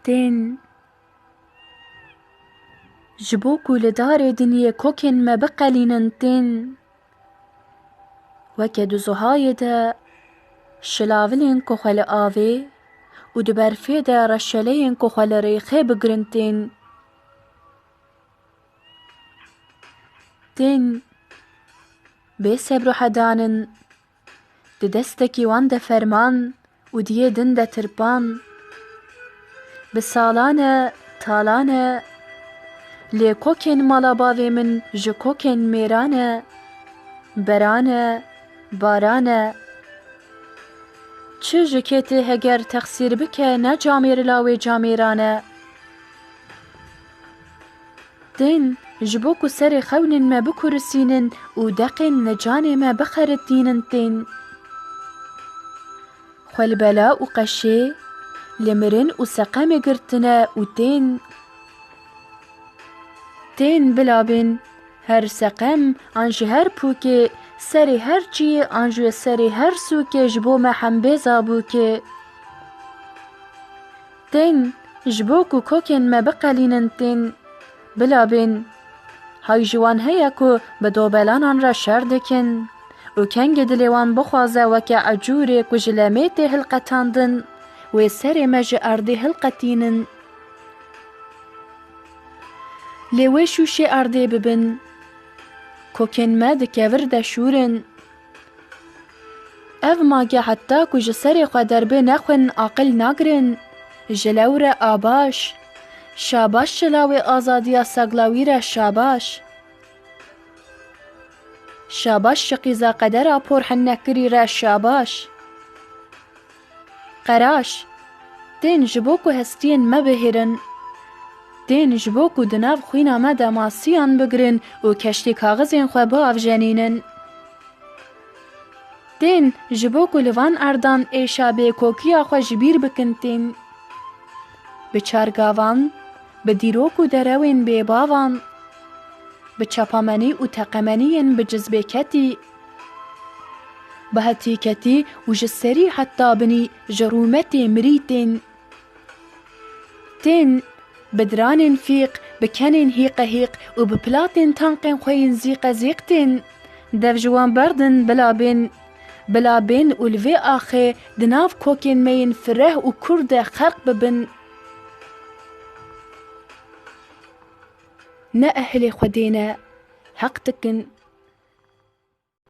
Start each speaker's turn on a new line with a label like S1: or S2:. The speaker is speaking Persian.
S1: تين جبوكو لدار دنيا كوكن ما بقلين تين وكدو زهايدا شلاولين كوخل آوي ودبر فيدا رشالين كوخل ريخي بگرنتين تين بي سبرو حدانن ددستكي وان دا فرمان وديه دن دا تربان بسالانه تالانه لي كوكن مالا باوي من جو كوكن ميرانه برانه بارانه چه جکتی هگر تقصیر بکه نه جامیر لاوی جامیرانه دین جبوکو سر خونن ما بکرسینن و دقن نجان ما بخردینن تین خل بلا و قشه لمرن و سقم گرتنه و تین بلابن هر سقم انج هر پوکه سری هر چی انجو سری هر سوکه جبو ما حنبیزا بوکه تین جبوکو کوکن ما بقلینن تین بلابن های جوان هیا کو بدوبلانان را شردکن و کنگ دلیوان بخوازه وکه عجوره کو جلمیت هلقتاندن و سر مج ارده هلقتینن لیوه شوشه ارده ببن کوکن ما دکور دشورن او ماگه حتی کو جسر خودر به نخون عقل نگرن جلور آباش شاباش شلاوی آزادیا سگلاوی را شاباش شقیزا قدر پر حنکری را شاباش قراش تین جبوکو هستین مبهرن تین جبوکو دناو خوینا ما دماسیان بگرن و کشتی کاغذین خواه با افجنینن تین جبوکو لوان اردان ایشا بی کوکیا خواه جبیر بکن تین بچارگاوان بدیروکو دروین بی باوان بچپامنی و تقمنین بجزبه کتی بهتی کتی و جسری حتی بنی جرومتی مریتین تین بدرانین فیق بکنین هیق و بپلاتین تانقین خوین زیقتین دف جوان بردن بلابن و لوی آخه دناف کوکین مین فره و کرد خرق ببن نه اهل خدينا حق تكن